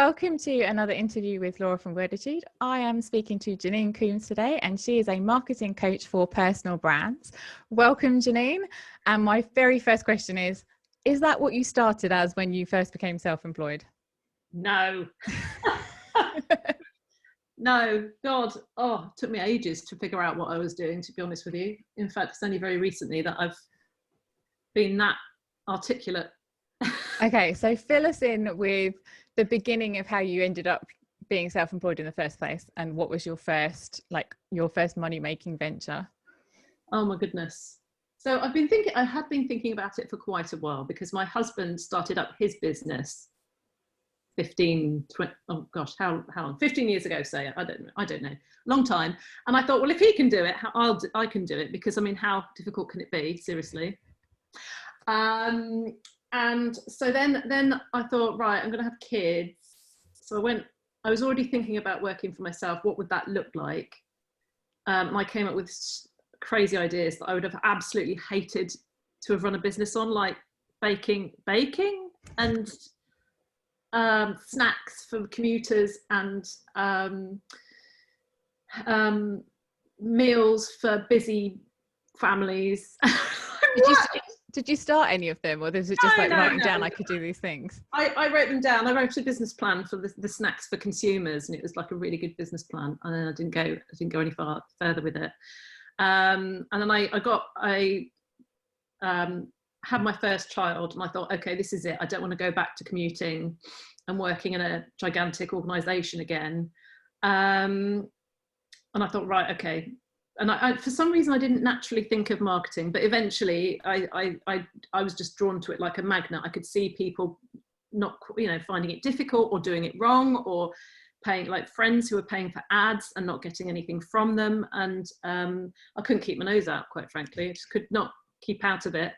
welcome to another interview with Laura from Worditude. I am speaking to Janine Coombes today, and she is a marketing coach for personal brands. Welcome, Janine. And my very first question is that what you started as when you first became self-employed? No. No, God, it took me ages to figure out what I was doing, to be honest with you. In fact, it's only very recently that I've been that articulate. Okay, so fill us in with the beginning of how you ended up being self-employed in the first place, and what was your first money-making venture? Oh my goodness. So I had been thinking about it for quite a while, because my husband started up his business 15 years ago, say. I don't know, long time. And I thought, well, if he can do it, I can do it, because I mean, how difficult can it be, seriously? And so then I thought, right, I'm going to have kids. So I was already thinking about working for myself. What would that look like? I came up with crazy ideas that I would have absolutely hated to have run a business on, like baking and snacks for commuters, and meals for busy families. Did you start any of them, or was it just writing down I could do these things? I wrote them down. I wrote a business plan for the snacks for consumers, and it was like a really good business plan. And then I didn't go any further with it. And then I had my first child, and I thought, okay, this is it. I don't want to go back to commuting and working in a gigantic organisation again. And I thought, right, okay. And I for some reason I didn't naturally think of marketing, but eventually I was just drawn to it like a magnet. I could see people not, finding it difficult or doing it wrong, or paying, like friends who were paying for ads and not getting anything from them. And I couldn't keep my nose out, quite frankly. I just could not keep out of it.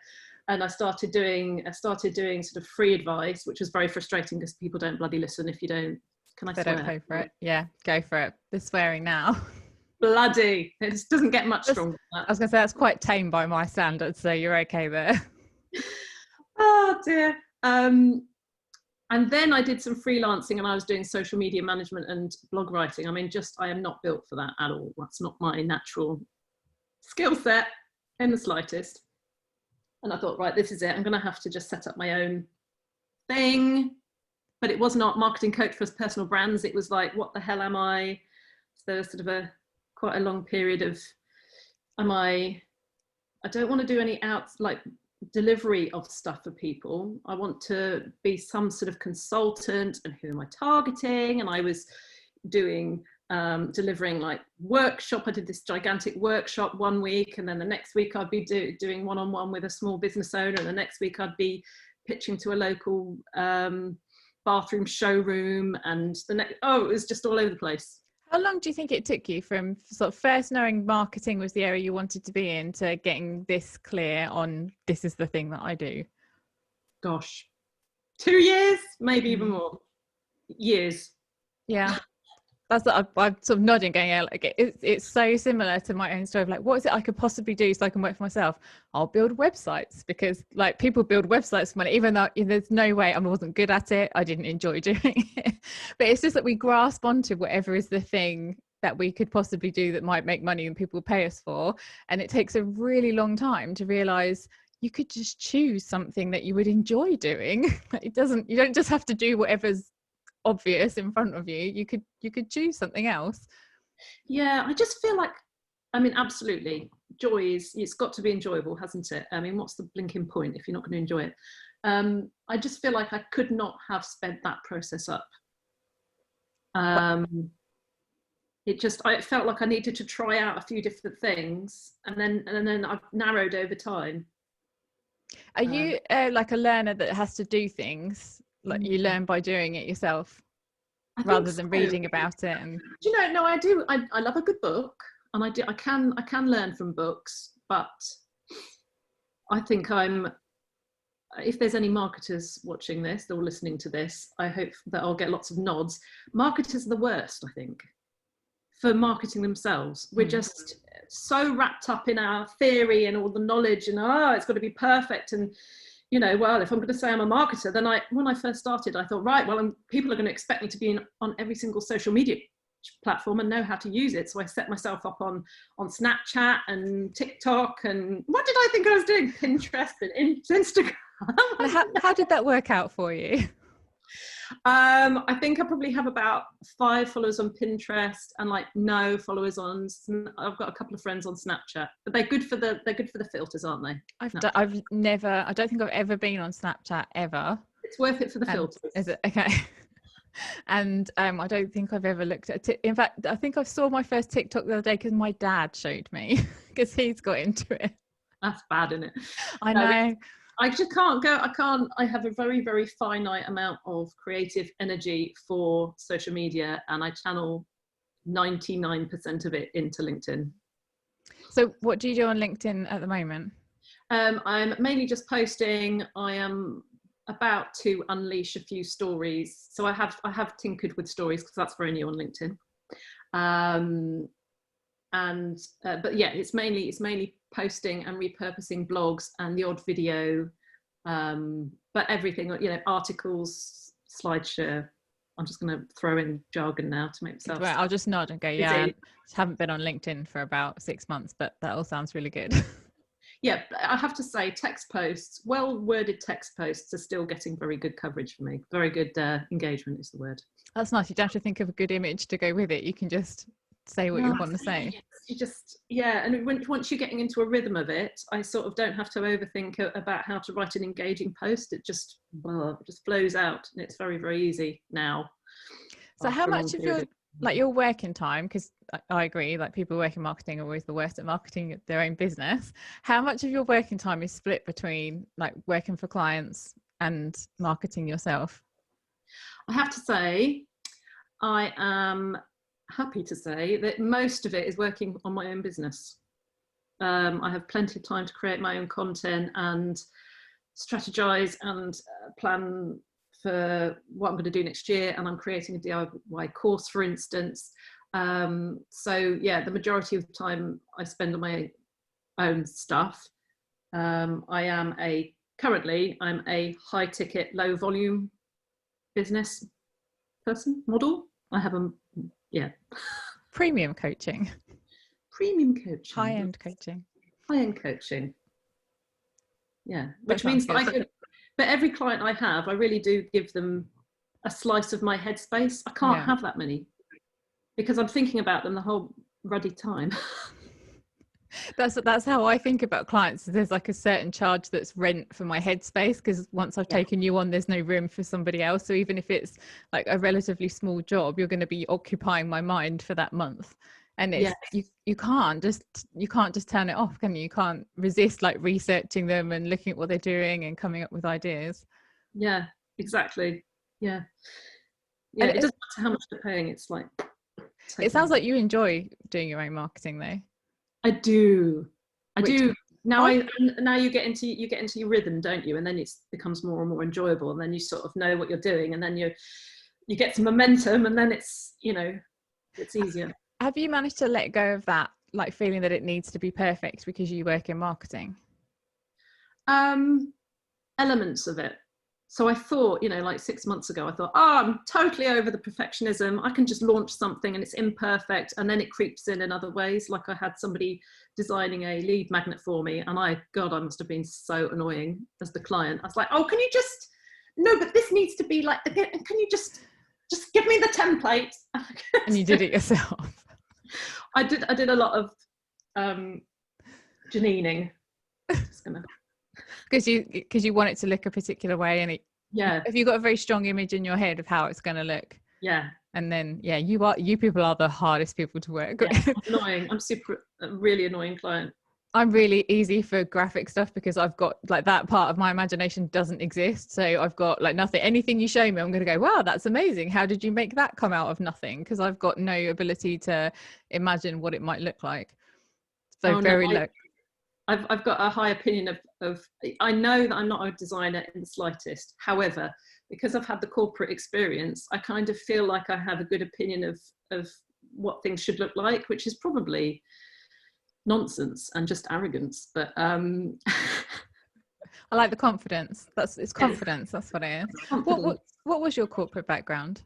And I started doing sort of free advice, which was very frustrating, because people don't bloody listen if you don't. Can I swear? They don't pay for it. Yeah, go for it. They're swearing now. Bloody, it just doesn't get much stronger than that. I was going to say, that's quite tame by my standards, so you're okay there. Oh dear. And then I did some freelancing, and I was doing social media management and blog writing. I mean, I am not built for that at all. That's not my natural skill set in the slightest. And I thought, right, this is it. I'm going to have to just set up my own thing. But it was not marketing coach for personal brands. It was like, what the hell am I? So there was sort of quite a long period of, I don't want to do any delivery of stuff for people. I want to be some sort of consultant, and who am I targeting? And I was doing delivering like workshop. I did this gigantic workshop one week, and then the next week I'd be doing one-on-one with a small business owner, and the next week I'd be pitching to a local bathroom showroom, and it was just all over the place. How long do you think it took you from sort of first knowing marketing was the area you wanted to be in, to getting this clear on, this is the thing that I do? Gosh, 2 years, maybe even more. Years. Yeah. That's I'm sort of nodding, going, yeah, like it's so similar to my own story of like, what is it I could possibly do so I can work for myself? I'll build websites, because like people build websites for money, even though there's no way, I wasn't good at it. I didn't enjoy doing it. But it's just that we grasp onto whatever is the thing that we could possibly do that might make money and people pay us for. And it takes a really long time to realize you could just choose something that you would enjoy doing. You don't just have to do whatever's obvious in front of you. You could choose something else. Yeah, I just feel like, absolutely, it's got to be enjoyable, hasn't it? What's the blinking point if you're not going to enjoy it? I just feel like I could not have sped that process up. I felt like I needed to try out a few different things, and then I've narrowed over time. Are you like a learner that has to do things? Like you learn by doing it yourself rather than reading about it? And do you know, no, I do. I love a good book, and I can learn from books, but I think if there's any marketers watching this or listening to this, I hope that I'll get lots of nods. Marketers are the worst, I think, for marketing themselves. We're just so wrapped up in our theory and all the knowledge, and it's got to be perfect, and you know, well, if I'm going to say I'm a marketer, then when I first started, I thought, right, well, people are going to expect me to be on every single social media platform and know how to use it. So I set myself up on Snapchat and TikTok, and what did I think I was doing? Pinterest and Instagram. How did that work out for you? I think I probably have about 5 followers on Pinterest and like no followers on. I've got a couple of friends on Snapchat, but they're good for the filters, aren't they? I've never. I don't think I've ever been on Snapchat ever. It's worth it for the filters. Is it okay? And I don't think I've ever looked at it. In fact, I think I saw my first TikTok the other day because my dad showed me, because he's got into it. That's bad, isn't it? I know. I just can't go. I have a very, very finite amount of creative energy for social media, and I channel 99% of it into LinkedIn. So what do you do on LinkedIn at the moment? I'm mainly just posting. I am about to unleash a few stories. So I have tinkered with stories because that's very new on LinkedIn. But yeah, it's mainly posting and repurposing blogs and the odd video, but everything, you know, articles, slideshare. I'm just going to throw in jargon now to make myself. Right, I'll just nod and go, yeah, I haven't been on LinkedIn for about 6 months, but that all sounds really good. Yeah, I have to say, text posts, well-worded text posts are still getting very good coverage for me. Very good engagement is the word. That's nice. You don't have to think of a good image to go with it. You can just say what you want to say. You just, yeah, and once you're getting into a rhythm of it, I sort of don't have to overthink about how to write an engaging post. It just flows out, and it's very, very easy now. So how much of your working time, because I agree, like people working marketing are always the worst at marketing their own business. How much of your working time is split between like working for clients and marketing yourself? I have to say, I am happy to say that most of it is working on my own business. I have plenty of time to create my own content and strategize and plan for what I'm going to do next year, and I'm creating a DIY course, for instance. So yeah, the majority of the time I spend on my own stuff. Currently I'm a high ticket, low volume business model. I have Premium coaching. High-end coaching. Yeah, which means that but every client I have, I really do give them a slice of my headspace. I can't have that many because I'm thinking about them the whole ruddy time. That's how I think about clients. There's like a certain charge that's rent for my headspace, because once I've taken you on, there's no room for somebody else. So even if it's like a relatively small job, you're going to be occupying my mind for that month. And it's, you can't just turn it off, can you? You can't resist like researching them and looking at what they're doing and coming up with ideas. Yeah, exactly. Yeah. It doesn't matter how much they're paying. It's like, it sounds like you enjoy doing your own marketing though. I do. Now you get into your rhythm, don't you? And then it becomes more and more enjoyable, and then you sort of know what you're doing, and then you get some momentum, and then it's, you know, it's easier. Have you managed to let go of that, like feeling that it needs to be perfect because you work in marketing? Elements of it. So I thought, you know, like 6 months ago, I thought, I'm totally over the perfectionism. I can just launch something and it's imperfect. And then it creeps in other ways. Like I had somebody designing a lead magnet for me, and I must have been so annoying as the client. I was like, can you just, no, but this needs to be like, can you just give me the template? And you did it yourself. I did a lot of Janining. Because you want it to look a particular way, and if you've got a very strong image in your head of how it's going to look, and then you people are the hardest people to work with. Annoying. I'm a really annoying client. I'm really easy for graphic stuff because I've got like that part of my imagination doesn't exist. So I've got like nothing, anything you show me, I'm going to go, wow, that's amazing. How did you make that come out of nothing? Because I've got no ability to imagine what it might look like. So low. I've got a high opinion of, I know that I'm not a designer in the slightest. However, because I've had the corporate experience, I kind of feel like I have a good opinion of what things should look like, which is probably nonsense and just arrogance. But I like the confidence. It's confidence. That's what it is. What was your corporate background?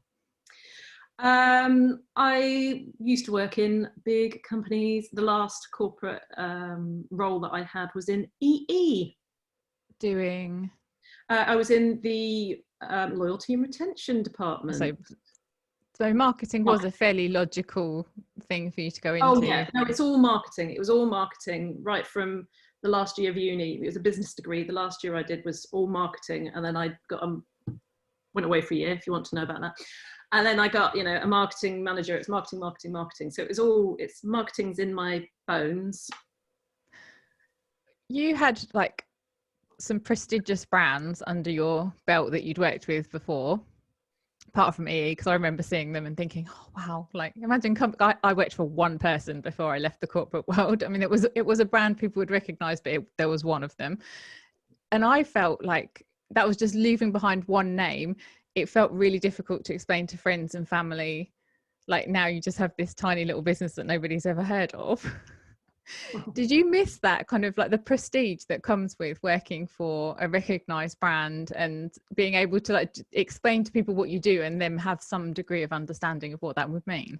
I used to work in big companies. The last corporate role that I had was in EE. Doing? I was in the loyalty and retention department. So marketing was a fairly logical thing for you to go into. Oh yeah, no, it's all marketing. It was all marketing right from the last year of uni. It was a business degree. The last year I did was all marketing, and then I got went away for a year, if you want to know about that. And then I got, you know, a marketing manager. It's marketing, marketing, marketing. So it's marketing's in my bones. You had like some prestigious brands under your belt that you'd worked with before, apart from EE, because I remember seeing them and thinking, oh wow, like imagine I worked for one person before I left the corporate world. I mean, it was a brand people would recognize, but there was one of them, and I felt like that was just leaving behind one name. It felt really difficult to explain to friends and family, like now you just have this tiny little business that nobody's ever heard of. Did you miss that kind of like the prestige that comes with working for a recognized brand and being able to like explain to people what you do and then have some degree of understanding of what that would mean?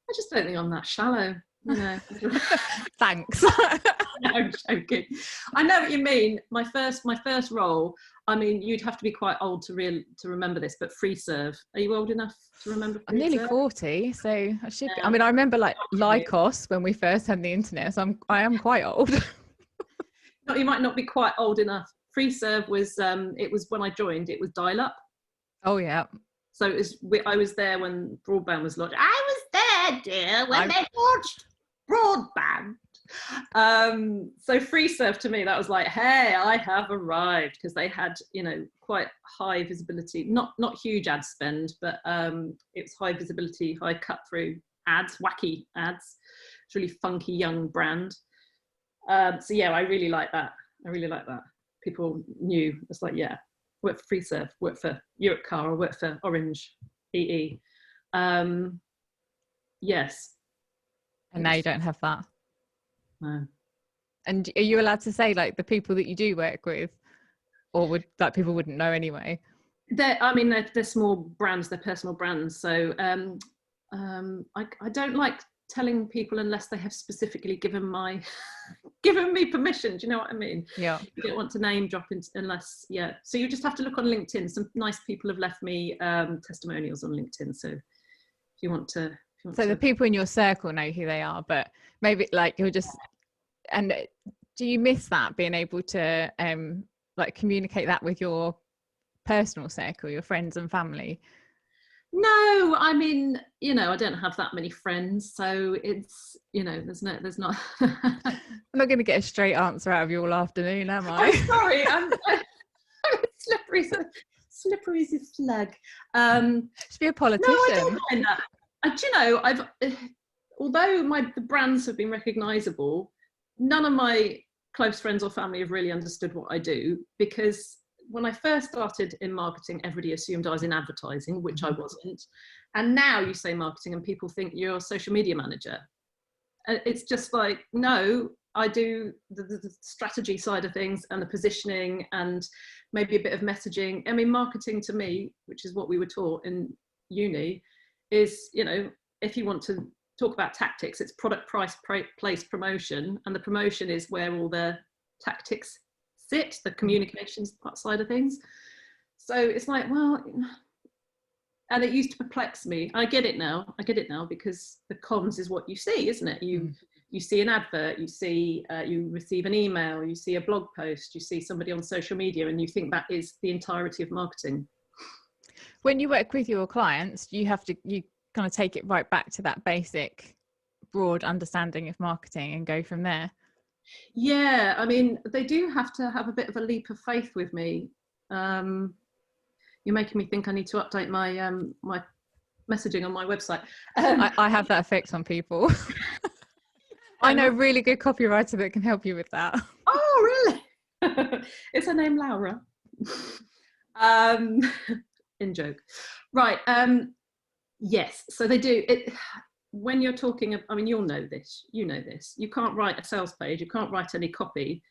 I just don't think I'm that shallow, you know. Thanks. No, I'm joking. I know what you mean. My first role, I mean, you'd have to be quite old to remember this, but free serve. Are you old enough to remember? I'm nearly 40, so I should. Yeah. I mean, I remember like Lycos when we first had the internet, so I am quite old. No, you might not be quite old enough. Free serve was it was when I joined. It was dial up. Oh yeah. So I was there when broadband was launched. I was there, dear, when they launched broadband. So free serve to me, that was like, hey, I have arrived, because they had, you know, quite high visibility, not huge ad spend, but it was high visibility, high cut through ads, wacky ads. It's really funky young brand. So yeah, I really like that. People knew. It's like, yeah, work for free serve, work for Europe Car, or work for Orange EE. Yes. And now you don't have that. No. And are you allowed to say like the people that you do work with, or would that people wouldn't know anyway? They're small brands, they're personal brands. So I don't like telling people unless they have specifically given me permission. Do you know what I mean? Yeah. You don't want to name drop unless, yeah. So you just have to look on LinkedIn. Some nice people have left me testimonials on LinkedIn. So if you want to. The people in your circle know who they are, but maybe like you're just. And do you miss that, being able to like communicate that with your personal circle, your friends and family? No, I mean, you know, I don't have that many friends, so it's, you know, there's not. I'm not going to get a straight answer out of you all afternoon, am I? I'm sorry, I'm slippery as a slug. Should be a politician. No, I don't mind that. Do you know, although the brands have been recognisable, none of my close friends or family have really understood what I do, because when I first started in marketing, everybody assumed I was in advertising, which I wasn't. And now you say marketing and people think you're a social media manager. It's just like, no, I do the strategy side of things and the positioning and maybe a bit of messaging. I mean, marketing to me, which is what we were taught in uni, is, you know, if you want to talk about tactics, it's product, price, place, promotion, and the promotion is where all the tactics sit, the communications side of things. So it's like, well, and it used to perplex me. I get it now because the comms is what you see, isn't it? You see an advert, you see you receive an email, you see a blog post, you see somebody on social media, and you think that is the entirety of marketing. When you work with your clients, you kind of take it right back to that basic broad understanding of marketing and go from there. Yeah, I mean, they do have to have a bit of a leap of faith with me. You're making me think I need to update my my messaging on my website. I have that effect on people. I know a really good copywriter that can help you with that. Oh, really? Is her name Laura? In joke. Right. Yes, so they do it. When you're talking, I mean, you know this, you can't write a sales page, you can't write any copy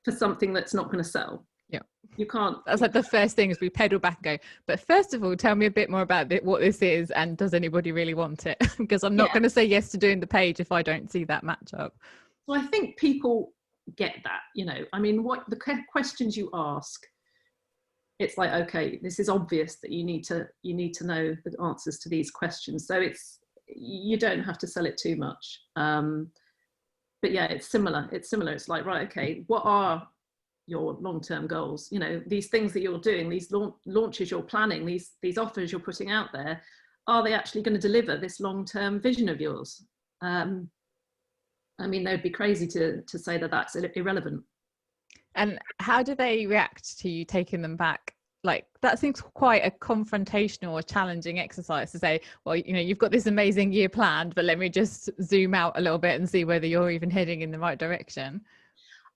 for something that's not going to sell. Yeah, you can't. That's like the first thing is we pedal back and go, but first of all, tell me a bit more about what this is, and does anybody really want it? Because I'm not going to say yes to doing the page if I don't see that match up. So I think people get that, you know, I mean, what the questions you ask, it's like, okay, this is obvious that you need to know the answers to these questions. So you don't have to sell it too much. But yeah, it's similar. It's like, right, okay, what are your long-term goals? You know, these things that you're doing, these launches you're planning, these offers you're putting out there, are they actually going to deliver this long-term vision of yours? I mean, they'd be crazy to say that that's irrelevant. And how do they react to you taking them back? Like, that seems quite a confrontational or challenging exercise to say, well, you know, you've got this amazing year planned, but let me just zoom out a little bit and see whether you're even heading in the right direction.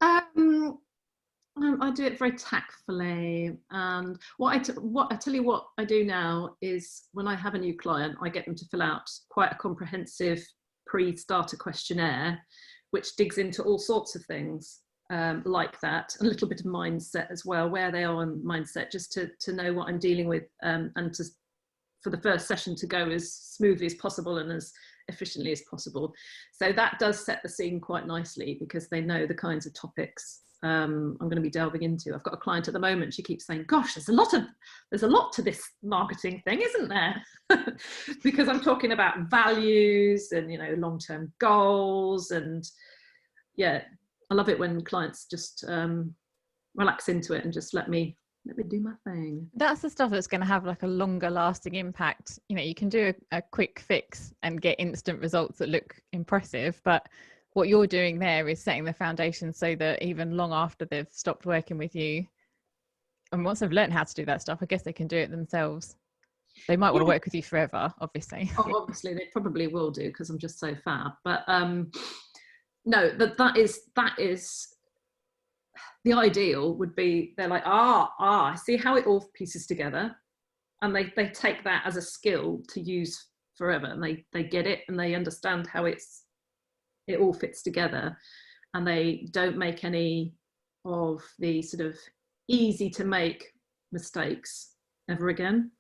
I do it very tactfully, and what I tell you what I do now is, when I have a new client, I get them to fill out quite a comprehensive pre-starter questionnaire, which digs into all sorts of things like that, a little bit of mindset as well, where they are in mindset, just to know what I'm dealing with, and for the first session to go as smoothly as possible and as efficiently as possible. So that does set the scene quite nicely, because they know the kinds of topics I'm going to be delving into. I've got a client at the moment, she keeps saying, gosh, there's a lot to this marketing thing, isn't there? Because I'm talking about values and, you know, long-term goals, and yeah, I love it when clients just relax into it and just let me do my thing. That's the stuff that's going to have like a longer lasting impact. You know, you can do a quick fix and get instant results that look impressive, but what you're doing there is setting the foundation so that even long after they've stopped working with you, and once they've learned how to do that stuff, I guess they can do it themselves. They might want to work with you forever, obviously. Oh, obviously they probably will do, because I'm just so fab. But no, that is the ideal. Would be, they're like, I see how it all pieces together, and they take that as a skill to use forever, and they get it, and they understand how it all fits together, and they don't make any of the sort of easy to make mistakes ever again,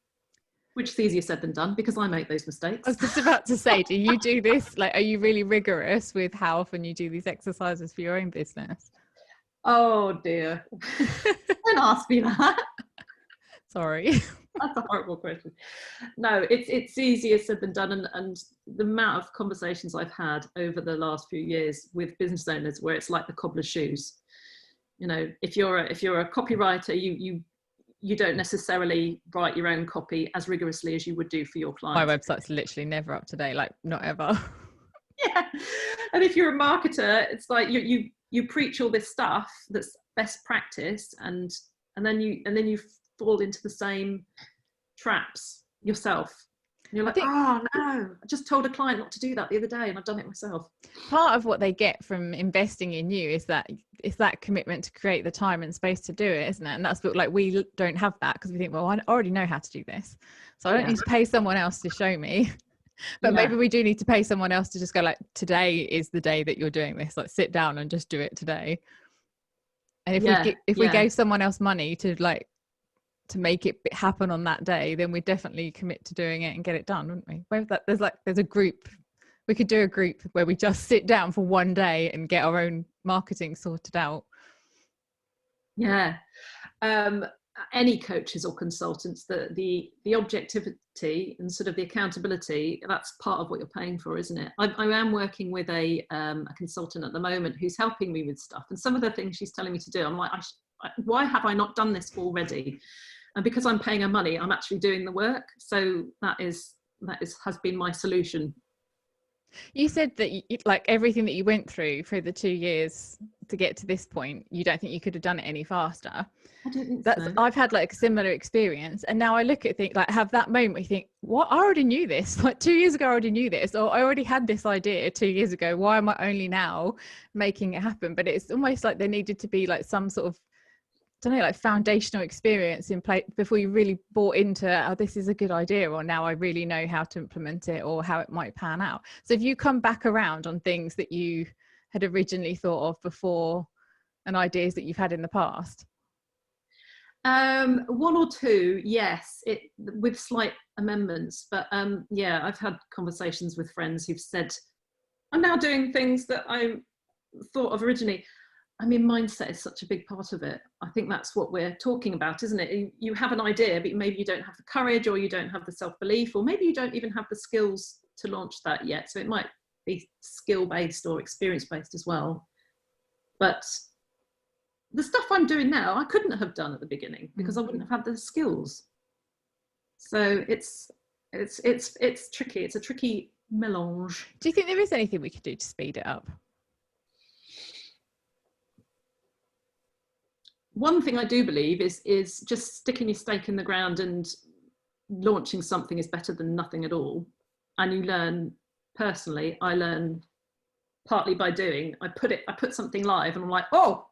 which is easier said than done, because I make those mistakes. I was just about to say, do you do this, like, are you really rigorous with how often you do these exercises for your own business? Oh dear. Don't ask me that. Sorry. That's a horrible question. No, it's easier said than done, and the amount of conversations I've had over the last few years with business owners, where it's like the cobbler's shoes. You know, if you're a copywriter, you don't necessarily write your own copy as rigorously as you would do for your clients. My website's literally never up to date, like not ever. Yeah, and if you're a marketer, it's like you preach all this stuff that's best practice, and then you fall into the same traps yourself. And you're like, oh no, I just told a client not to do that the other day, and I've done it myself. Part of what they get from investing in you is that commitment to create the time and space to do it, isn't it? And that's what, like, we don't have that, because we think, well, I already know how to do this, so I don't need to pay someone else to show me. But maybe we do need to pay someone else to just go, like, today is the day that you're doing this, like sit down and just do it today. And if we gave someone else money to make it happen on that day, then we definitely commit to doing it and get it done, wouldn't we? There's a group, we could do a group where we just sit down for one day and get our own marketing sorted out. Yeah. Any coaches or consultants, the objectivity and sort of the accountability, that's part of what you're paying for, isn't it? I am working with a consultant at the moment who's helping me with stuff, and some of the things she's telling me to do, I'm like, why have I not done this already? And because I'm paying her money, I'm actually doing the work. So that has been my solution. You said that like everything that you went through for the 2 years to get to this point, you don't think you could have done it any faster. I don't think so. I've had like a similar experience, and now I look at things like, have that moment, you think, what, I already knew this, like 2 years ago I already knew this, or I already had this idea 2 years ago, why am I only now making it happen? But it's almost like there needed to be like some sort of, I don't know, like foundational experience in place before you really bought into, oh, this is a good idea, or now I really know how to implement it, or how it might pan out. So if you come back around on things that you had originally thought of before and ideas that you've had in the past? One or two, yes, with slight amendments. But yeah, I've had conversations with friends who've said, I'm now doing things that I thought of originally. I mean, mindset is such a big part of it. I think that's what we're talking about, isn't it? You have an idea, but maybe you don't have the courage, or you don't have the self-belief, or maybe you don't even have the skills to launch that yet. So it might be skill-based or experience-based as well. But the stuff I'm doing now, I couldn't have done at the beginning because I wouldn't have had the skills. So it's tricky. It's a tricky melange. Do you think there is anything we could do to speed it up? One thing I do believe is just sticking your stake in the ground and launching something is better than nothing at all. And you learn, personally, I learn partly by doing. I put something live and I'm like, oh,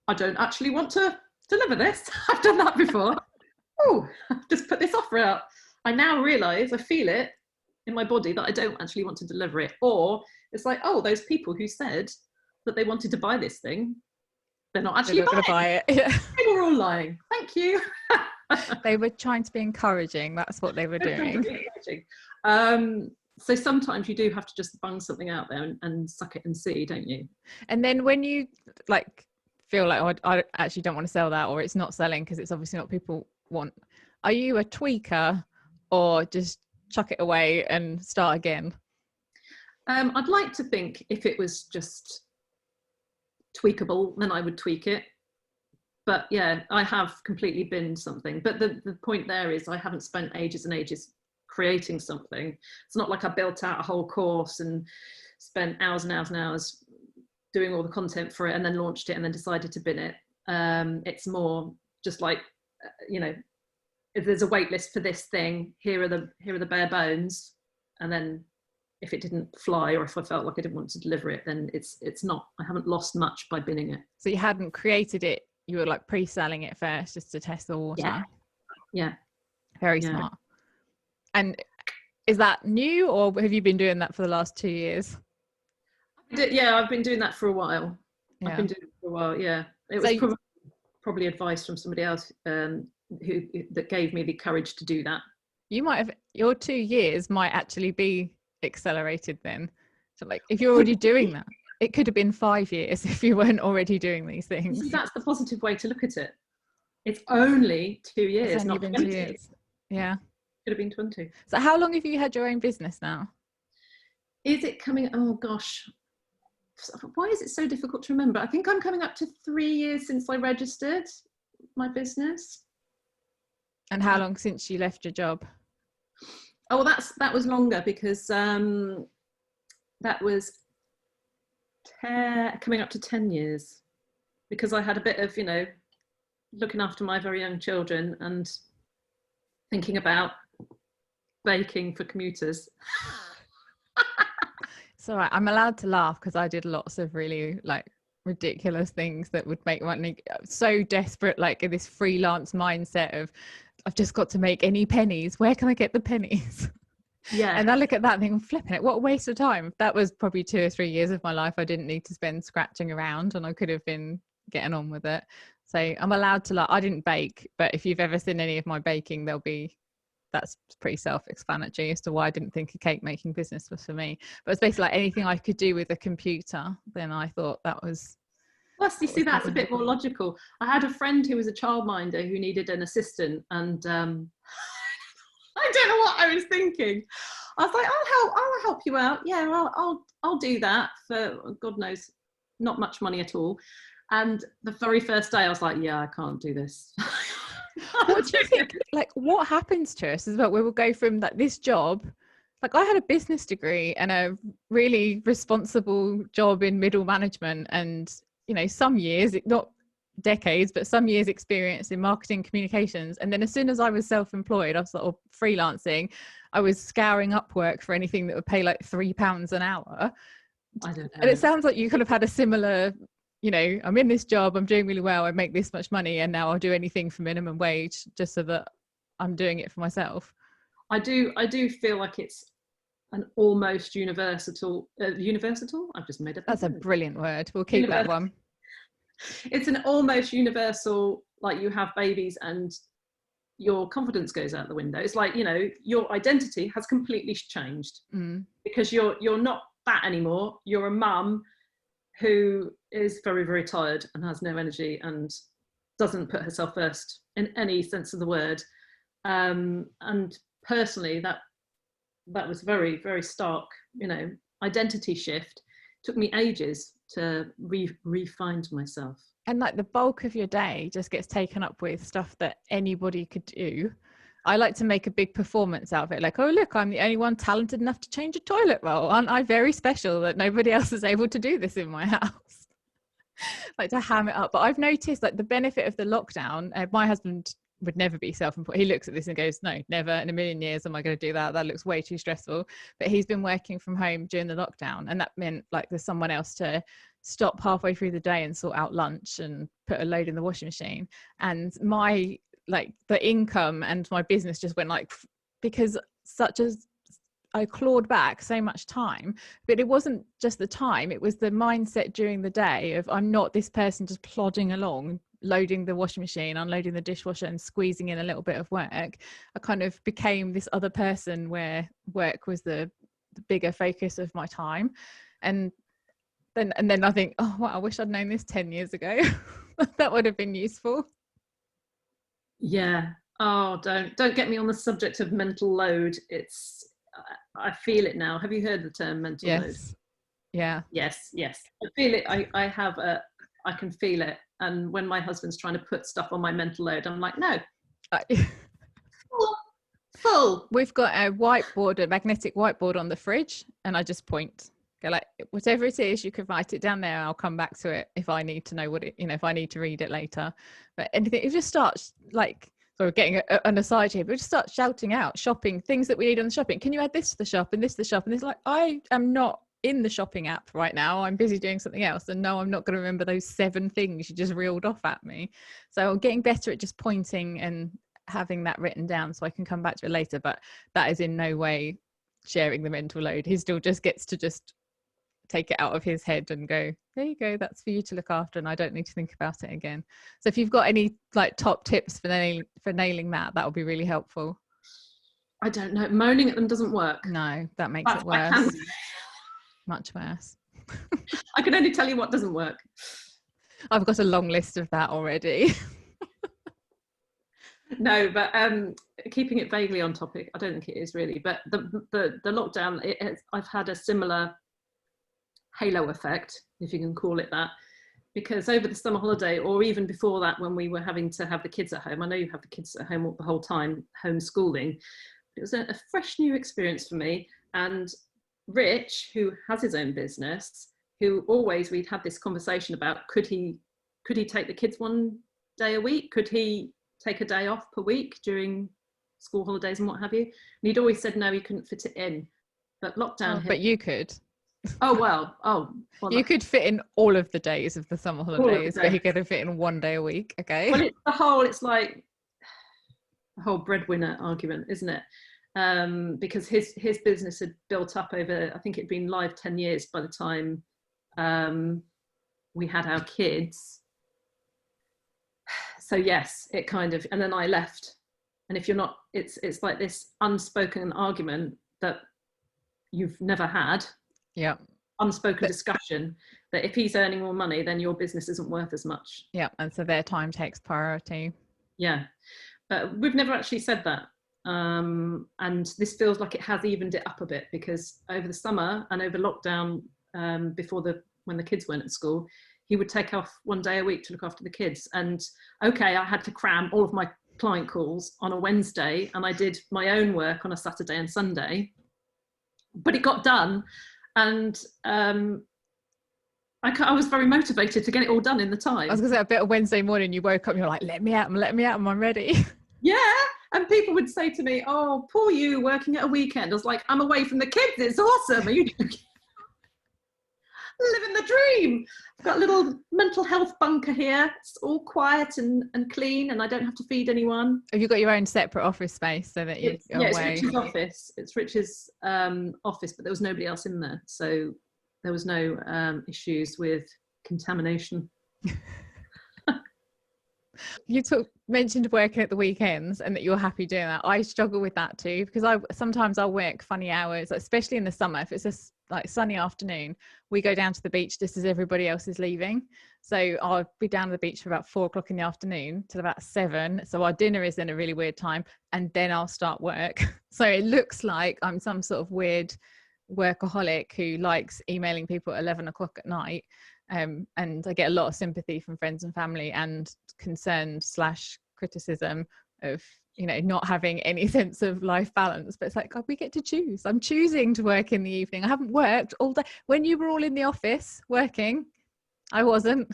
I don't actually want to deliver this. I've done that before. Oh, just put this offer out. I now realise, I feel it in my body that I don't actually want to deliver it. Or it's like, oh, those people who said that they wanted to buy this thing, they're not actually going to buy it. Yeah. They were all lying. Thank you. They were trying to be encouraging. That's what they were doing. So sometimes you do have to just bung something out there and suck it and see, don't you? And then when you like feel like, oh, I actually don't want to sell that, or it's not selling because it's obviously not what people want, are you a tweaker or just chuck it away and start again? I'd like to think if it was just tweakable, then I would tweak it. But yeah, I have completely binned something. But the point there is I haven't spent ages and ages creating something. It's not like I built out a whole course and spent hours and hours and hours doing all the content for it and then launched it and then decided to bin it. It's more just like, you know, if there's a wait list for this thing, here are the bare bones. And then if it didn't fly, or if I felt like I didn't want to deliver it, then it's not, I haven't lost much by binning it. So you hadn't created it, you were like pre-selling it first just to test the water. Yeah. Very smart. And is that new, or have you been doing that for the last 2 years? Yeah, I've been doing that for a while. Yeah. I've been doing it for a while, yeah. It was probably advice from somebody else that gave me the courage to do that. You might have, your 2 years might actually be accelerated then. So like if you're already doing that, it could have been 5 years if you weren't already doing these things. See, that's the positive way to look at it. It's only 2 years, it's only not been 20. 2 years. Yeah. Could have been 20. So how long have you had your own business now? Is it coming? Oh gosh. Why is it so difficult to remember? I think I'm coming up to 3 years since I registered my business. And how long since you left your job? Oh, well, that was longer because that was coming up to 10 years, because I had a bit of, you know, looking after my very young children and thinking about baking for commuters. It's all right. I'm allowed to laugh because I did lots of really like ridiculous things that would make money. So desperate, like in this freelance mindset of I've just got to make any pennies. Where can I get the pennies? Yeah. And I look at that and think, I'm flipping it. What a waste of time. That was probably 2 or 3 years of my life I didn't need to spend scratching around, and I could have been getting on with it. So I'm allowed to laugh. I didn't bake, but if you've ever seen any of my baking, that's pretty self-explanatory as to why I didn't think a cake making business was for me. But it's basically like anything I could do with a computer, then I thought that was. Well, you see, that's a bit more logical. I had a friend who was a childminder who needed an assistant, and I don't know what I was thinking. I was like, I'll help you out. Yeah, I'll do that for God knows, not much money at all. And the very first day I was like, yeah, I can't do this. What do you think, like what happens to us as well? We will go from like this job, like I had a business degree and a really responsible job in middle management, and you know, some years, not decades, but some years experience in marketing communications. And then as soon as I was self-employed, I was sort of freelancing, I was scouring Upwork for anything that would pay like £3 an hour. I don't know. And it sounds like you could have had a similar, you know, I'm in this job, I'm doing really well, I make this much money, and now I'll do anything for minimum wage just so that I'm doing it for myself. I do feel like it's an almost universal. I've just made up. That's a brilliant word. We'll keep that one. It's an almost universal, like you have babies and your confidence goes out the window. It's like, you know, your identity has completely changed because you're not that anymore. You're a mum who is very, very tired and has no energy and doesn't put herself first in any sense of the word. And personally, that was very, very stark, you know, identity shift. It took me ages to re-find myself. And like the bulk of your day just gets taken up with stuff that anybody could do. I like to make a big performance out of it. Like, oh, look, I'm the only one talented enough to change a toilet roll. Aren't I very special that nobody else is able to do this in my house? Like to ham it up. But I've noticed like the benefit of the lockdown, my husband would never be self-employed. He looks at this and goes, no, never in a million years am I going to do that. That looks way too stressful. But he's been working from home during the lockdown. And that meant like there's someone else to stop halfway through the day and sort out lunch and put a load in the washing machine. And my, like the income and my business just went like, because I clawed back so much time, but it wasn't just the time, it was the mindset during the day of I'm not this person just plodding along, loading the washing machine, unloading the dishwasher and squeezing in a little bit of work. I kind of became this other person where work was the bigger focus of my time. And then I think, oh, wow, I wish I'd known this 10 years ago. That would have been useful. Yeah. Oh, don't get me on the subject of mental load. I feel it now. Have you heard the term mental load? Yeah. Yes. I feel it. I can feel it. And when my husband's trying to put stuff on my mental load, I'm like, no. Full. We've got a whiteboard, a magnetic whiteboard on the fridge, and I just point. Go like, whatever it is, you can write it down there. I'll come back to it if I need to know what it, you know, if I need to read it later. But anything, it just starts like, so we're getting an aside here, but we just start shouting out shopping, things that we need on the shopping. Can you add this to the shop and this to the shop? And it's like, I am not in the shopping app right now. I'm busy doing something else. And no, I'm not going to remember those 7 things you just reeled off at me. So I'm getting better at just pointing and having that written down so I can come back to it later. But that is in no way sharing the mental load. He still just gets to just take it out of his head and go, there you go, that's for you to look after and I don't need to think about it again. So if you've got any like top tips for nailing that would be really helpful. I don't know, moaning at them doesn't work. No, that makes it worse. Much worse. I can only tell you what doesn't work. I've got a long list of that already. No, but keeping it vaguely on topic, I don't think it is really, but the lockdown, I've had a similar halo effect, if you can call it that, because over the summer holiday, or even before that, when we were having to have the kids at home, I know you have the kids at home the whole time, homeschooling, it was a fresh new experience for me. And Rich, who has his own business, who always, we'd had this conversation about, could he take the kids one day a week? Could he take a day off per week during school holidays and what have you? And he'd always said, no, he couldn't fit it in. But lockdown hit. But you could. Well, you could fit in all of the days of the summer holidays, but he could fit in 1 day a week. Okay. Well, it's like the whole breadwinner argument, isn't it? Because his business had built up over, I think it'd been live 10 years by the time we had our kids. So yes, it kind of, and then I left. And if you're not, it's like this unspoken argument that you've never had. Yeah. Unspoken discussion that if he's earning more money, then your business isn't worth as much. Yeah. And so their time takes priority. Yeah. But we've never actually said that. And this feels like it has evened it up a bit, because over the summer and over lockdown, when the kids weren't at school, he would take off 1 day a week to look after the kids. And okay, I had to cram all of my client calls on a Wednesday, and I did my own work on a Saturday and Sunday, but it got done. And I was very motivated to get it all done in the time. I was going to say, I bet a Wednesday morning you woke up and you're like, let me out, I'm ready. Yeah. And people would say to me, oh, poor you working at a weekend. I was like, I'm away from the kids. It's awesome. Are you joking? Living the dream. I've got a little mental health bunker here. It's all quiet and clean, and I don't have to feed anyone. Have you got your own separate office space so that you're away? It's Rich's office. It's Rich's office, but there was nobody else in there. So there was no issues with contamination. You mentioned working at the weekends and that you're happy doing that. I struggle with that too, because sometimes I'll work funny hours, especially in the summer. If it's a like sunny afternoon, we go down to the beach just as everybody else is leaving. So I'll be down at the beach for about 4 o'clock in the afternoon till about 7. So our dinner is in a really weird time, and then I'll start work. So it looks like I'm some sort of weird workaholic who likes emailing people at 11 o'clock at night. And I get a lot of sympathy from friends and family, and concern / criticism of, you know, not having any sense of life balance. But it's like, God, we get to choose. I'm choosing to work in the evening. I haven't worked all day. When you were all in the office working, I wasn't.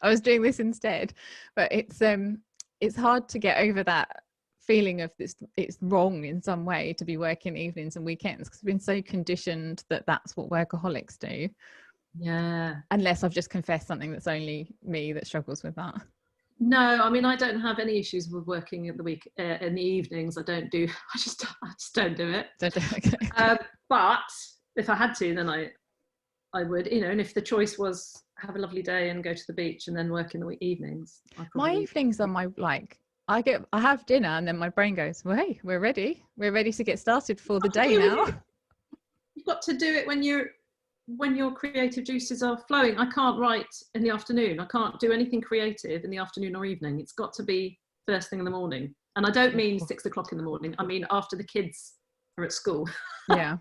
I was doing this instead. But it's hard to get over that feeling of this, it's wrong in some way to be working evenings and weekends, because we've been so conditioned that that's what workaholics do. Yeah. Unless I've just confessed something that's only me that struggles with that. No, I mean, I don't have any issues with working in the evenings. I just don't do it. Okay. But if I had to, then I would, you know, and if the choice was have a lovely day and go to the beach and then work in the evenings. My evenings are I have dinner and then my brain goes, well, hey, we're ready to get started for the day now. You've got to do it when your creative juices are flowing. I can't write in the afternoon. I can't do anything creative in the afternoon or evening. It's got to be first thing in the morning. And I don't mean 6 o'clock in the morning. I mean after the kids are at school. Yeah.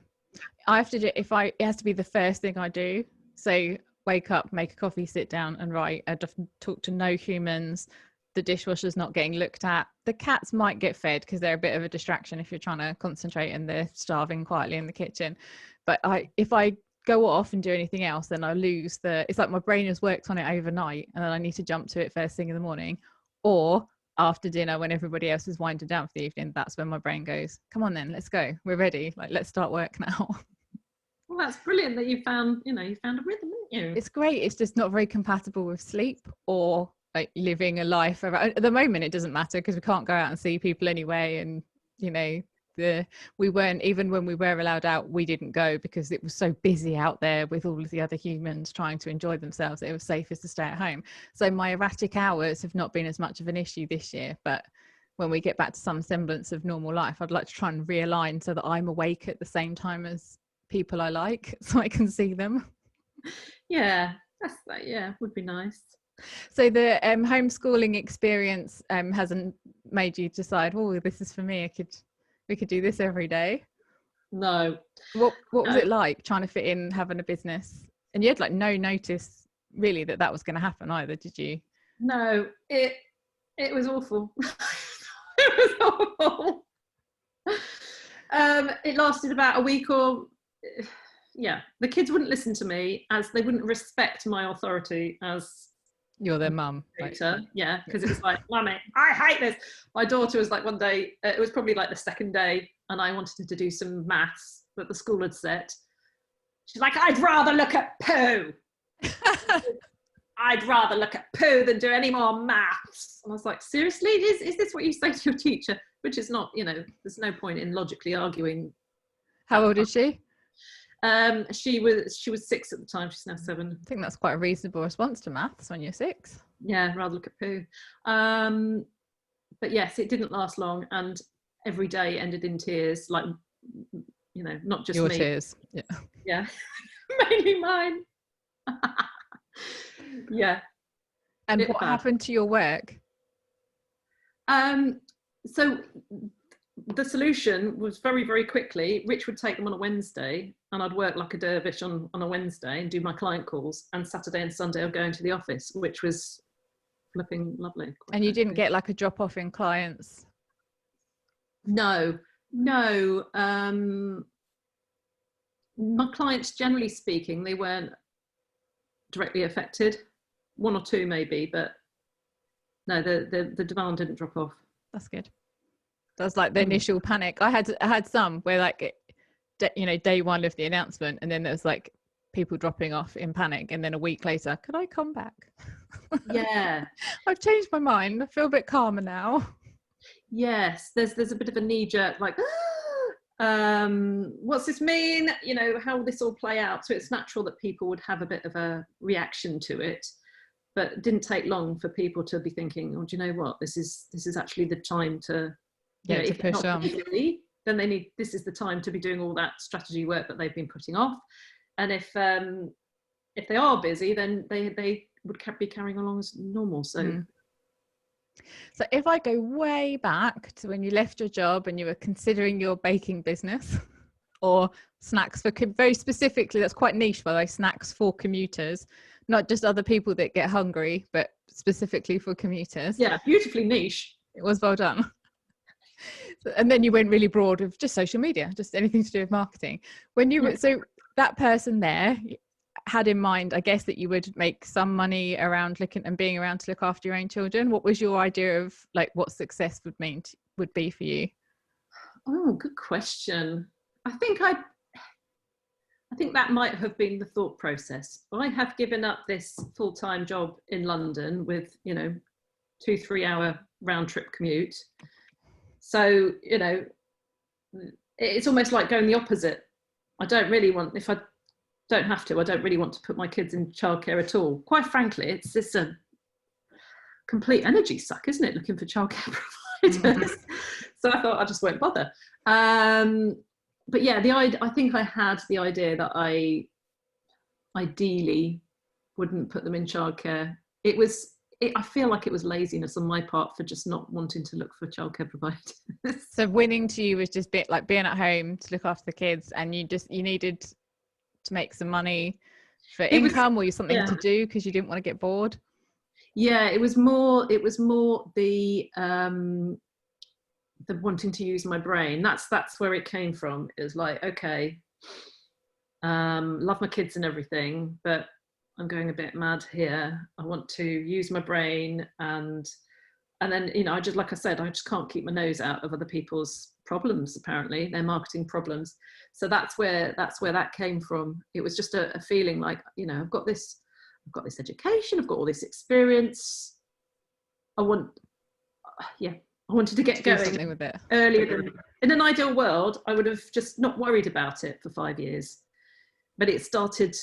I have to do, it has to be the first thing I do. So wake up, make a coffee, sit down and write. I just talk to no humans. The dishwasher's not getting looked at. The cats might get fed because they're a bit of a distraction if you're trying to concentrate and they're starving quietly in the kitchen. But if I go off and do anything else, then I lose it's like my brain has worked on it overnight and then I need to jump to it first thing in the morning, or after dinner when everybody else is winding down for the evening. That's when my brain goes, come on then, let's go, we're ready, like let's start work now. Well, that's brilliant that you found a rhythm, didn't you? It's great. It's just not very compatible with sleep or like living a life around. At the moment it doesn't matter because we can't go out and see people anyway, and you know, we weren't, even when we were allowed out, we didn't go because it was so busy out there with all of the other humans trying to enjoy themselves. It was safest to stay at home. So my erratic hours have not been as much of an issue this year, but when we get back to some semblance of normal life, I'd like to try and realign so that I'm awake at the same time as people I like, so I can see them. Yeah, would be nice. So the homeschooling experience hasn't made you decide, oh, this is for me, we could do this every day? No. What was it like trying to fit in having a business? And you had like no notice really that was going to happen either, did you? No, it was awful. It was awful. It lasted about a week the kids wouldn't listen to me, as they wouldn't respect my authority as you're their mum. Yeah, because it was like, Mummy, I hate this. My daughter was like, one day, it was probably like the second day, and I wanted her to do some maths that the school had set. She's like, I'd rather look at poo. I'd rather look at poo than do any more maths. And I was like, seriously, is this what you say to your teacher? Which is not, you know, there's no point in logically arguing. How old is she? She was 6 at the time. She's now 7. I think that's quite a reasonable response to maths when you're 6. Yeah, rather look at poo. But yes, it didn't last long, and every day ended in tears. Like, you know, not just your me. tears. Yeah, mainly mine. Yeah. And what happened to your work? So the solution was very, very quickly, Rich would take them on a Wednesday and I'd work like a dervish on a Wednesday and do my client calls, and Saturday and Sunday I'd go into the office, which was flipping lovely. And you didn't get like a drop off in clients? No. My clients, generally speaking, they weren't directly affected. 1 or 2 maybe, but no, the demand didn't drop off. That's good. That's like the initial panic. I had some where like, you know, day one of the announcement, and then there was like people dropping off in panic, and then a week later, could I come back? Yeah. I've changed my mind. I feel a bit calmer now. Yes, there's a bit of a knee jerk, like, what's this mean? You know, how will this all play out? So it's natural that people would have a bit of a reaction to it. but it didn't take long for people to be thinking, oh, do you know what, this is actually the time to, you know, to if they're push not on. busy, then this is the time to be doing all that strategy work that they've been putting off. And if they are busy, then they would be carrying along as normal. So So if I go way back to when you left your job and you were considering your baking business or snacks for, very specifically, that's quite niche, by the way, snacks for commuters, not just other people that get hungry, but specifically for commuters. Yeah, beautifully niche. It was well done. And then you went really broad with just social media, just anything to do with marketing. When you were, so that person there had in mind, I guess, that you would make some money around looking and being around to look after your own children. What was your idea of like what success would be for you? Oh, good question. I think that might have been the thought process. I have given up this full-time job in London with, you know, 2-3 hour round trip commute. So, you know, it's almost like going the opposite. I don't really want, if I don't have to, I don't really want to put my kids in childcare at all. Quite frankly, it's just a complete energy suck, isn't it? Looking for childcare providers. So I thought I just won't bother. But yeah, I think I had the idea that I ideally wouldn't put them in childcare. I feel like it was laziness on my part for just not wanting to look for childcare providers. So winning to you was just like being at home to look after the kids, and you needed to make some money for income, or something to do because you didn't want to get bored. Yeah, it was more the wanting to use my brain. That's where it came from. It was like, okay, love my kids and everything, but I'm going a bit mad here. I want to use my brain, and then, you know, I just, like I said, I just can't keep my nose out of other people's problems. Apparently, their marketing problems. So that's where that came from. It was just a feeling like, you know, I've got this education, I've got all this experience. I wanted to get going something with it earlier than, in an ideal world, I would have just not worried about it for 5 years. But it started,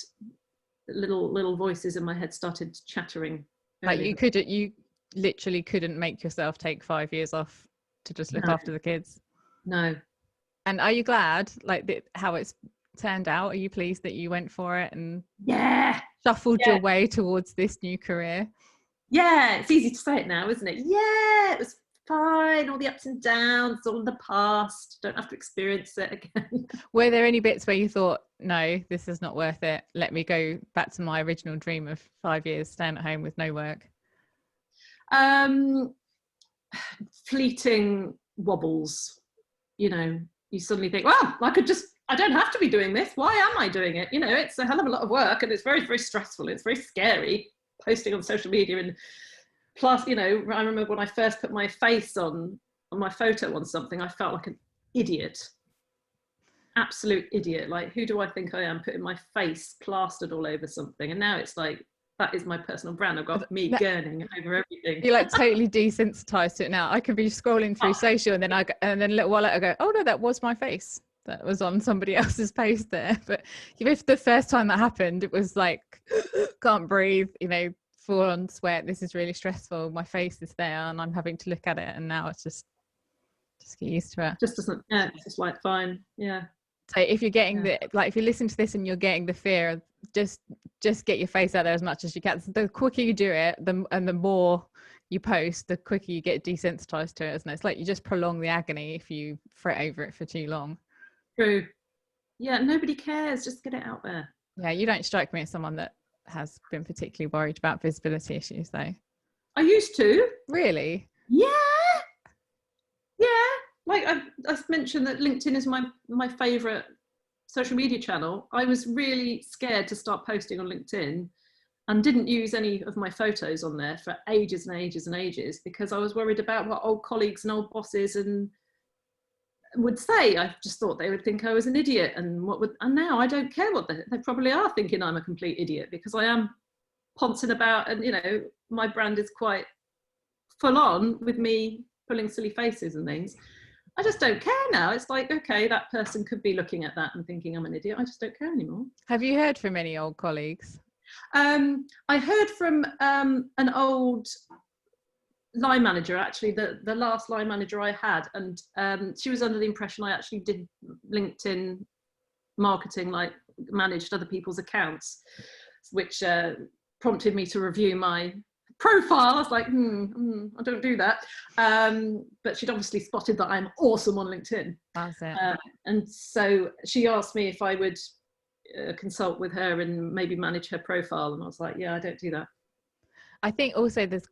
little voices in my head started chattering. Like you literally couldn't make yourself take 5 years off to just look after the kids. No. And are you glad, like, how it's turned out? Are you pleased that you went for it and shuffled your way towards this new career? Yeah, it's easy to say it now, isn't it? Yeah, it was fine. All the ups and downs, all in the past. Don't have to experience it again. Were there any bits where you thought, no, this is not worth it, let me go back to my original dream of 5 years staying at home with no work? Fleeting wobbles. You know, you suddenly think, well, I don't have to be doing this. Why am I doing it? You know, it's a hell of a lot of work, and it's very, very stressful. It's very scary posting on social media. And plus, you know, I remember when I first put my face on my photo on something, I felt like an idiot. Absolute idiot. Like, who do I think I am, putting my face plastered all over something? And now it's like, that is my personal brand. I've got me gurning over everything. You're like totally desensitized to it now. I could be scrolling through social, and then a little while later I go, oh no, that was my face that was on somebody else's post there. But if the first time that happened, it was like, can't breathe, you know, full on sweat, this is really stressful, my face is there and I'm having to look at it, and now it's just get used to it. Just doesn't, it's just like, fine. Yeah. So if you're getting if you listen to this and you're getting the fear, just get your face out there as much as you can. The quicker you do it, the more you post, the quicker you get desensitized to it, isn't it? It's like you just prolong the agony if you fret over it for too long. True. Yeah, nobody cares. Just get it out there. Yeah, you don't strike me as someone that has been particularly worried about visibility issues, though. I used to. Really? Yeah. Like I've mentioned that LinkedIn is my favorite social media channel. I was really scared to start posting on LinkedIn, and didn't use any of my photos on there for ages and ages and ages, because I was worried about what old colleagues and old bosses would say. I just thought they would think I was an idiot, and now I don't care what they probably are thinking I'm a complete idiot, because I am poncing about, and, you know, my brand is quite full on with me pulling silly faces and things. I just don't care now. It's like, okay, that person could be looking at that and thinking I'm an idiot. I just don't care anymore. Have you heard from any old colleagues? I heard from an old line manager, actually, the last line manager I had, and she was under the impression I actually did LinkedIn marketing, like managed other people's accounts, which prompted me to review my profile. I was like, I don't do that. But she'd obviously spotted that I'm awesome on LinkedIn. That's it. And so she asked me if I would consult with her and maybe manage her profile. And I was like, yeah, I don't do that. I think also there's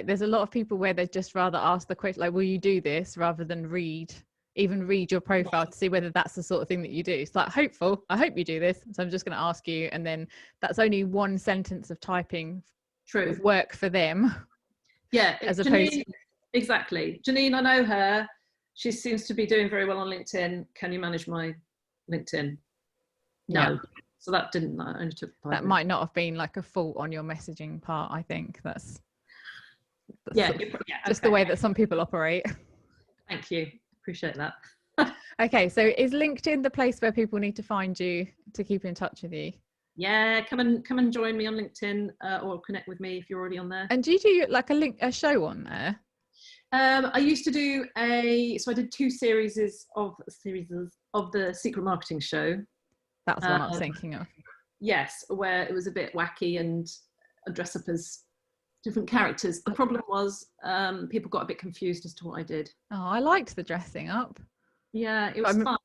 there's a lot of people where they'd just rather ask the question, like, will you do this, rather than read your profile to see whether that's the sort of thing that you do. It's like, I hope you do this. So I'm just going to ask you. And then that's only one sentence of typing. True. Of work for them. Yeah. As opposed to... Exactly. Janine, I know her. She seems to be doing very well on LinkedIn. Can you manage my LinkedIn? No. Yeah. So that only took 5 minutes. Might not have been like a fault on your messaging part. I think that's just the way that some people operate. Thank you. Appreciate that. Okay. So is LinkedIn the place where people need to find you to keep in touch with you? Yeah, come and join me on LinkedIn, or connect with me if you're already on there. And do you do like a show on there? I used to do I did 2 series of the Secret Marketing Show. That's what I was thinking of. Yes, where it was a bit wacky and I'd dress up as different characters. The problem was people got a bit confused as to what I did. Oh, I liked the dressing up. Yeah, it was fun.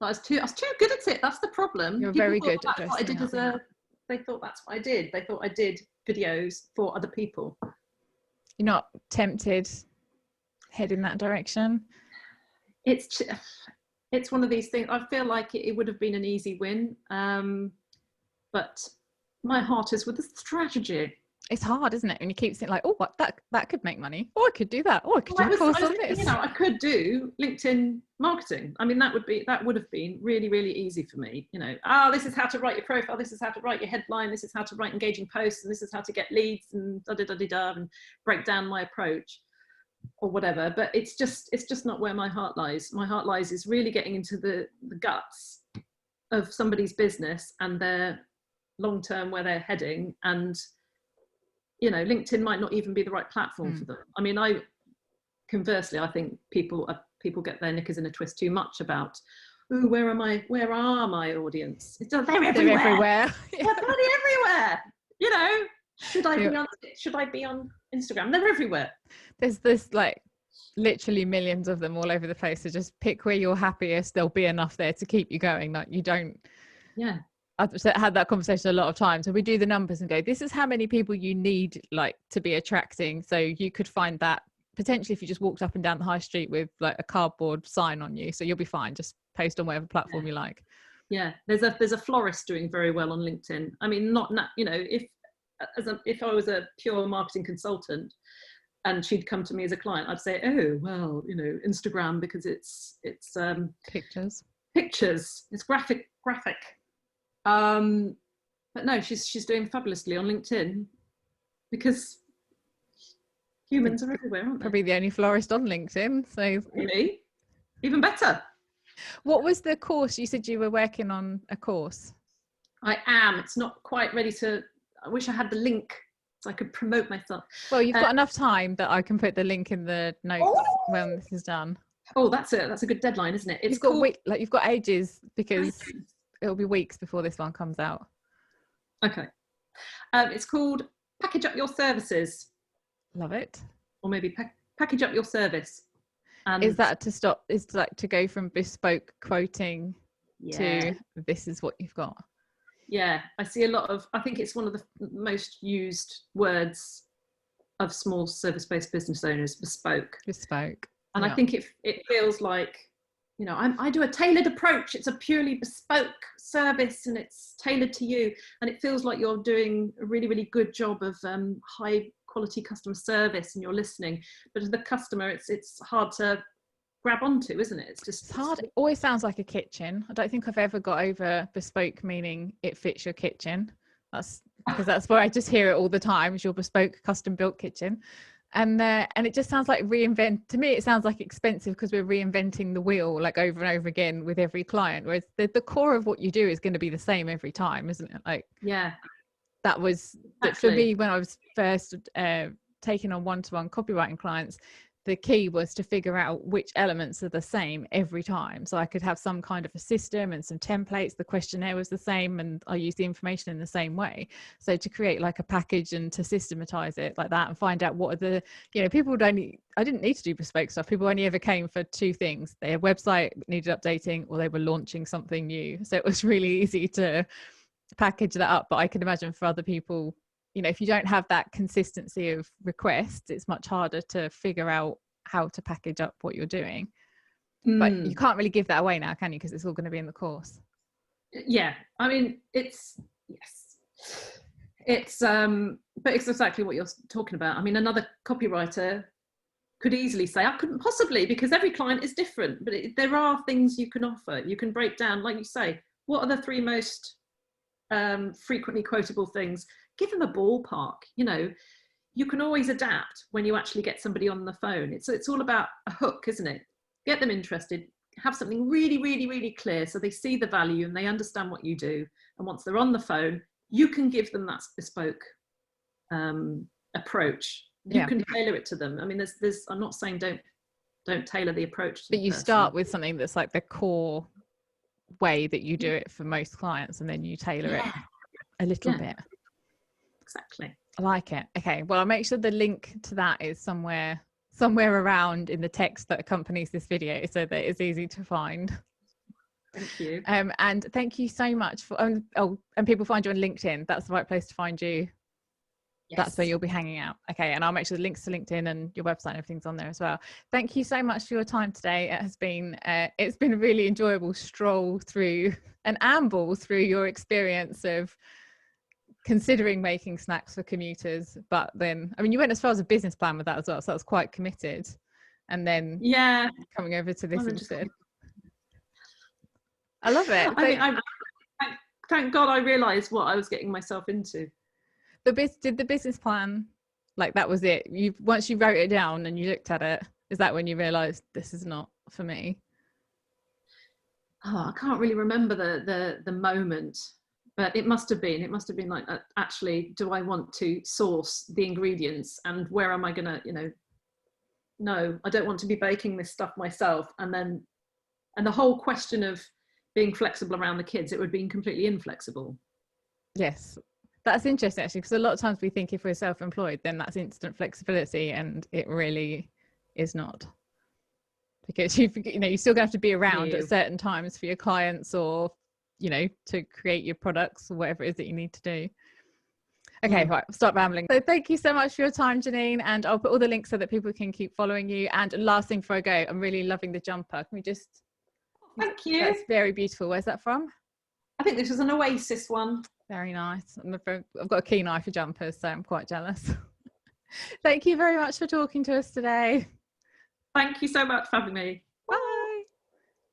I was too good at it. That's the problem. You're very good at dressing up. They thought that's what I did. They thought I did videos for other people. You're not tempted head in that direction? It's one of these things. I feel like it would have been an easy win, but my heart is with the strategy. It's hard, isn't it? When you keep thinking like, oh, what that could make money. Oh, I could do that. Oh, I could do a course on this. I could do LinkedIn marketing. I mean, that would have been really, really easy for me. This is how to write your profile. This is how to write your headline. This is how to write engaging posts, and this is how to get leads, and and break down my approach, or whatever. But it's just not where my heart lies. My heart lies is really getting into the guts of somebody's business and their long term, where they're heading. And LinkedIn might not even be the right platform for them. I mean, conversely, I think people get their knickers in a twist too much about, where are my audience? They're everywhere. They're bloody everywhere. Should I be on Instagram? They're everywhere. There's like literally millions of them all over the place. So just pick where you're happiest. There'll be enough there to keep you going. Like you don't. Yeah. I've had that conversation a lot of times. So we do the numbers and go, this is how many people you need like to be attracting. So you could find that potentially if you just walked up and down the high street with like a cardboard sign on you. So you'll be fine. Just post on whatever platform you like. Yeah. There's a florist doing very well on LinkedIn. I mean, if I was a pure marketing consultant and she'd come to me as a client, I'd say, oh, well, Instagram, because it's pictures. It's graphic. But no, she's doing fabulously on LinkedIn because humans are everywhere, aren't they? Probably the only florist on LinkedIn. So really, even better. What was the course? You said you were working on a course. I am. It's not quite ready to. I wish I had the link so I could promote myself. Well, you've got enough time that I can put the link in the notes when this is done. Oh, that's a good deadline, isn't it? You've got ages because it'll be weeks before this one comes out. Okay. It's called Package Up Your Services. Love it. Or maybe Package Up Your Service. And is that to stop? Is like to go from bespoke quoting to this is what you've got? Yeah, I see a lot of. I think it's one of the most used words of small service-based business owners. Bespoke. And I think it feels like, I do a tailored approach. It's a purely bespoke service and it's tailored to you. And it feels like you're doing a really, really good job of high quality customer service and you're listening. But to the customer, it's hard to grab onto, isn't it? It's hard. It always sounds like a kitchen. I don't think I've ever got over bespoke meaning it fits your kitchen. That's because that's where I just hear it all the time, is your bespoke custom built kitchen. And it just sounds like to me it sounds like expensive because we're reinventing the wheel like over and over again with every client, whereas the core of what you do is going to be the same every time, isn't it? Like yeah that was for me when I was first taking on one-to-one copywriting clients. The key was to figure out which elements are the same every time, so I could have some kind of a system and some templates. The questionnaire was the same, and I used the information in the same way. So to create like a package and to systematize it like that, and find out what are the, you know, people would only, I didn't need to do bespoke stuff. People only ever came for two things: their website needed updating, or they were launching something new. So it was really easy to package that up. But I can imagine for other people, you know, if you don't have that consistency of requests, it's much harder to figure out how to package up what you're doing. But you can't really give that away now, can you? Because it's all going to be in the course. Yeah, I mean, but it's exactly what you're talking about. I mean, another copywriter could easily say, I couldn't possibly, because every client is different. But there are things you can offer. You can break down, like you say, what are the three most frequently quotable things? Give them a ballpark. You know, you can always adapt when you actually get somebody on the phone. It's all about a hook, isn't it? Get them interested, have something really, really, really clear so they see the value and they understand what you do. And once they're on the phone, you can give them that bespoke approach. You can tailor it to them. I mean, there's I'm not saying don't tailor the approach to but you start with something that's like the core way that you do it for most clients, and then you tailor it a little bit. Exactly. I like it. Okay, well, I'll make sure the link to that is somewhere around in the text that accompanies this video, so that it's easy to find. Thank you. And thank you so much for and people find you on LinkedIn. That's the right place to find you. Yes. That's where you'll be hanging out. Okay, and I'll make sure the links to LinkedIn and your website and everything's on there as well. Thank you so much for your time today. It has been it's been a really enjoyable stroll through an amble through your experience of considering making snacks for commuters, but then, I mean, you went as far as a business plan with that as well, so that was quite committed. And then coming over to this instead. I love it. Thank God I realised what I was getting myself into. Did the business plan, like, that was it? Once you wrote it down and you looked at it, is that when you realised this is not for me? Oh, I can't really remember the moment. But it must have been like, actually, do I want to source the ingredients, and where am I going to, you know, no, I don't want to be baking this stuff myself. And the whole question of being flexible around the kids, it would have been completely inflexible. Yes, that's interesting actually, because a lot of times we think if we're self-employed, then that's instant flexibility, and it really is not. Because you know, you're still going to have to be around at certain times for your clients, or you know, to create your products or whatever it is that you need to do. Okay, right, stop rambling. So thank you so much for your time, Janine, and I'll put all the links so that people can keep following you. And last thing before I go, I'm really loving the jumper. Can we just... Thank you. That's very beautiful. Where's that from? I think this was an Oasis one. Very nice. I've got a keen eye for jumpers, so I'm quite jealous. Thank you very much for talking to us today. Thank you so much for having me.